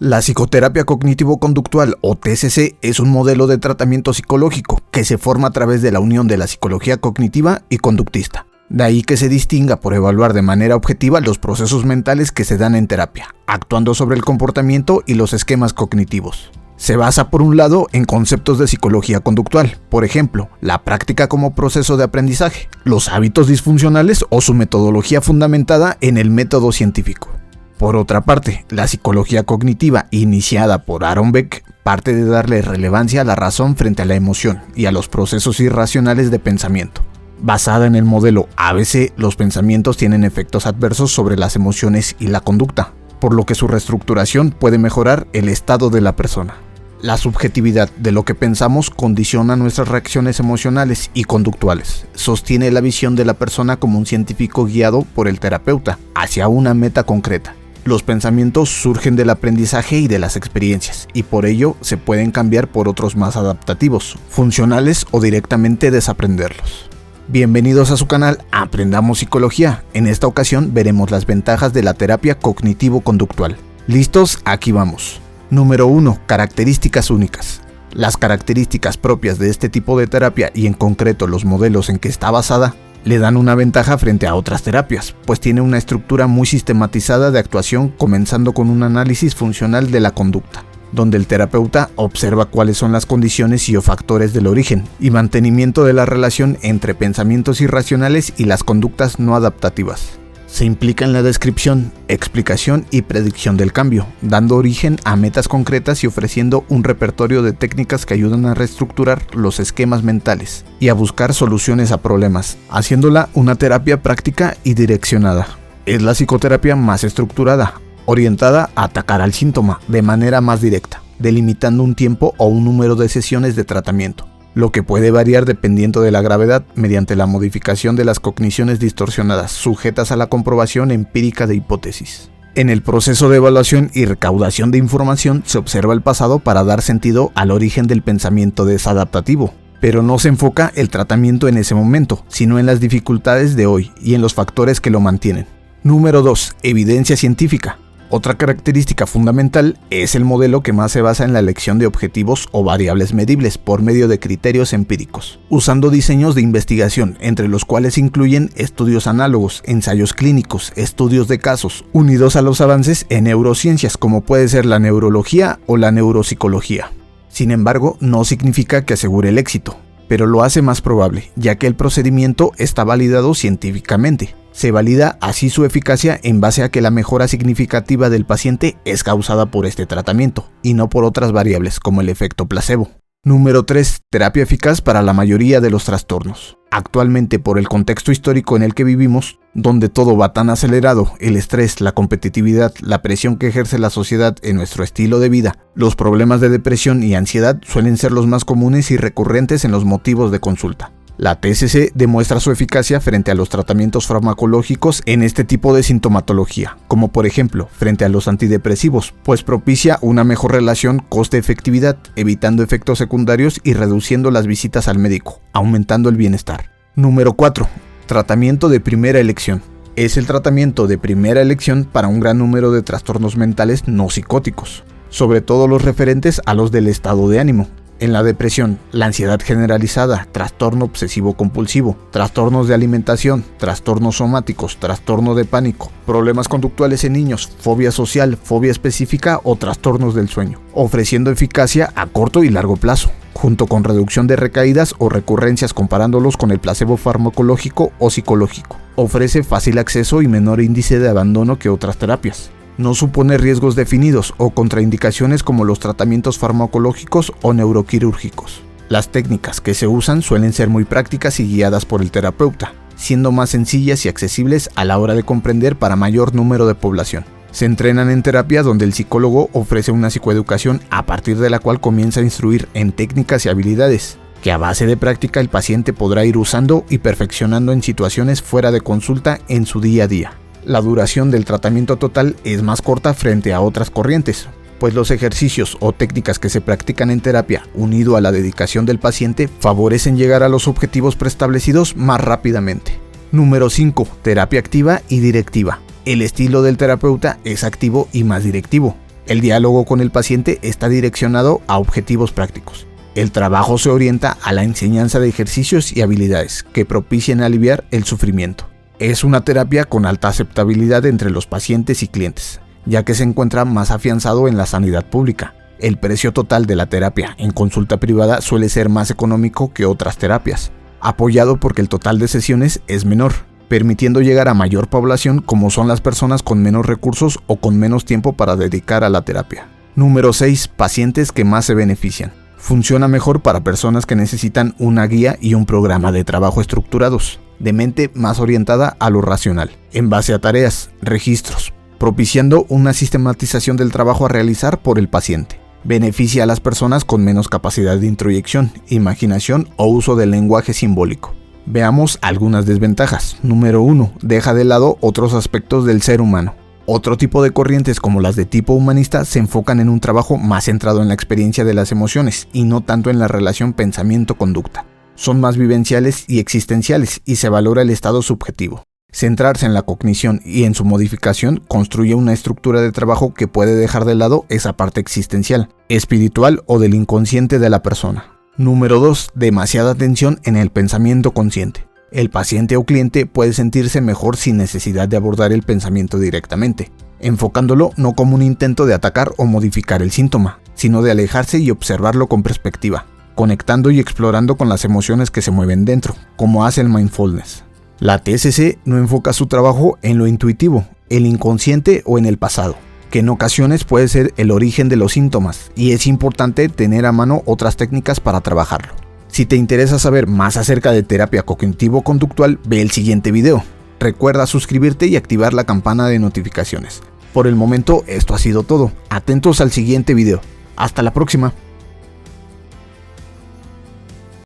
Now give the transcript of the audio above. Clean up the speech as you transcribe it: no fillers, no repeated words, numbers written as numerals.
La psicoterapia cognitivo-conductual o TCC es un modelo de tratamiento psicológico que se forma a través de la unión de la psicología cognitiva y conductista. De ahí que se distinga por evaluar de manera objetiva los procesos mentales que se dan en terapia, actuando sobre el comportamiento y los esquemas cognitivos. Se basa por un lado en conceptos de psicología conductual, por ejemplo, la práctica como proceso de aprendizaje, los hábitos disfuncionales o su metodología fundamentada en el método científico. Por otra parte, la psicología cognitiva iniciada por Aaron Beck parte de darle relevancia a la razón frente a la emoción y a los procesos irracionales de pensamiento. Basada en el modelo ABC, los pensamientos tienen efectos adversos sobre las emociones y la conducta, por lo que su reestructuración puede mejorar el estado de la persona. La subjetividad de lo que pensamos condiciona nuestras reacciones emocionales y conductuales. Sostiene la visión de la persona como un científico guiado por el terapeuta hacia una meta concreta. Los pensamientos surgen del aprendizaje y de las experiencias, y por ello se pueden cambiar por otros más adaptativos, funcionales o directamente desaprenderlos. Bienvenidos a su canal Aprendamos Psicología. En esta ocasión veremos las ventajas de la terapia cognitivo-conductual. ¿Listos? Aquí vamos. Número 1. Características únicas. Las características propias de este tipo de terapia y en concreto los modelos en que está basada le dan una ventaja frente a otras terapias, pues tiene una estructura muy sistematizada de actuación comenzando con un análisis funcional de la conducta, donde el terapeuta observa cuáles son las condiciones y o factores del origen y mantenimiento de la relación entre pensamientos irracionales y las conductas no adaptativas. Se implica en la descripción, explicación y predicción del cambio, dando origen a metas concretas y ofreciendo un repertorio de técnicas que ayudan a reestructurar los esquemas mentales y a buscar soluciones a problemas, haciéndola una terapia práctica y direccionada. Es la psicoterapia más estructurada, orientada a atacar al síntoma de manera más directa, delimitando un tiempo o un número de sesiones de tratamiento, lo que puede variar dependiendo de la gravedad mediante la modificación de las cogniciones distorsionadas sujetas a la comprobación empírica de hipótesis. En el proceso de evaluación y recaudación de información se observa el pasado para dar sentido al origen del pensamiento desadaptativo, pero no se enfoca el tratamiento en ese momento, sino en las dificultades de hoy y en los factores que lo mantienen. Número 2. Evidencia científica. Otra característica fundamental es el modelo que más se basa en la elección de objetivos o variables medibles por medio de criterios empíricos, usando diseños de investigación, entre los cuales incluyen estudios análogos, ensayos clínicos, estudios de casos, unidos a los avances en neurociencias como puede ser la neurología o la neuropsicología. Sin embargo, no significa que asegure el éxito, pero lo hace más probable, ya que el procedimiento está validado científicamente. Se valida así su eficacia en base a que la mejora significativa del paciente es causada por este tratamiento y no por otras variables como el efecto placebo. Número 3. Terapia eficaz para la mayoría de los trastornos. Actualmente, por el contexto histórico en el que vivimos, donde todo va tan acelerado, el estrés, la competitividad, la presión que ejerce la sociedad en nuestro estilo de vida, los problemas de depresión y ansiedad suelen ser los más comunes y recurrentes en los motivos de consulta. La TCC demuestra su eficacia frente a los tratamientos farmacológicos en este tipo de sintomatología, como por ejemplo frente a los antidepresivos, pues propicia una mejor relación coste-efectividad, evitando efectos secundarios y reduciendo las visitas al médico, aumentando el bienestar. Número 4. Tratamiento de primera elección. Es el tratamiento de primera elección para un gran número de trastornos mentales no psicóticos, sobre todo los referentes a los del estado de ánimo. En la depresión, la ansiedad generalizada, trastorno obsesivo-compulsivo, trastornos de alimentación, trastornos somáticos, trastorno de pánico, problemas conductuales en niños, fobia social, fobia específica o trastornos del sueño, ofreciendo eficacia a corto y largo plazo, junto con reducción de recaídas o recurrencias comparándolos con el placebo farmacológico o psicológico. Ofrece fácil acceso y menor índice de abandono que otras terapias. No supone riesgos definidos o contraindicaciones como los tratamientos farmacológicos o neuroquirúrgicos. Las técnicas que se usan suelen ser muy prácticas y guiadas por el terapeuta, siendo más sencillas y accesibles a la hora de comprender para mayor número de población. Se entrenan en terapia donde el psicólogo ofrece una psicoeducación a partir de la cual comienza a instruir en técnicas y habilidades, que a base de práctica el paciente podrá ir usando y perfeccionando en situaciones fuera de consulta en su día a día. La duración del tratamiento total es más corta frente a otras corrientes, pues los ejercicios o técnicas que se practican en terapia, unido a la dedicación del paciente, favorecen llegar a los objetivos preestablecidos más rápidamente. Número 5. Terapia activa y directiva. El estilo del terapeuta es activo y más directivo. El diálogo con el paciente está direccionado a objetivos prácticos. El trabajo se orienta a la enseñanza de ejercicios y habilidades que propicien aliviar el sufrimiento. Es una terapia con alta aceptabilidad entre los pacientes y clientes, ya que se encuentra más afianzado en la sanidad pública. El precio total de la terapia en consulta privada suele ser más económico que otras terapias, apoyado porque el total de sesiones es menor, permitiendo llegar a mayor población como son las personas con menos recursos o con menos tiempo para dedicar a la terapia. Número 6. Pacientes que más se benefician. Funciona mejor para personas que necesitan una guía y un programa de trabajo estructurados, de mente más orientada a lo racional, en base a tareas, registros, propiciando una sistematización del trabajo a realizar por el paciente. Beneficia a las personas con menos capacidad de introyección, imaginación o uso del lenguaje simbólico. Veamos algunas desventajas. Número 1. Deja de lado otros aspectos del ser humano. Otro tipo de corrientes como las de tipo humanista se enfocan en un trabajo más centrado en la experiencia de las emociones y no tanto en la relación pensamiento-conducta. Son más vivenciales y existenciales y se valora el estado subjetivo. Centrarse en la cognición y en su modificación construye una estructura de trabajo que puede dejar de lado esa parte existencial, espiritual o del inconsciente de la persona. Número 2. Demasiada atención en el pensamiento consciente. El paciente o cliente puede sentirse mejor sin necesidad de abordar el pensamiento directamente, enfocándolo no como un intento de atacar o modificar el síntoma, sino de alejarse y observarlo con perspectiva, conectando y explorando con las emociones que se mueven dentro, como hace el mindfulness. La TCC no enfoca su trabajo en lo intuitivo, el inconsciente o en el pasado, que en ocasiones puede ser el origen de los síntomas, y es importante tener a mano otras técnicas para trabajarlo. Si te interesa saber más acerca de terapia cognitivo-conductual, ve el siguiente video. Recuerda suscribirte y activar la campana de notificaciones. Por el momento, esto ha sido todo. Atentos al siguiente video. Hasta la próxima.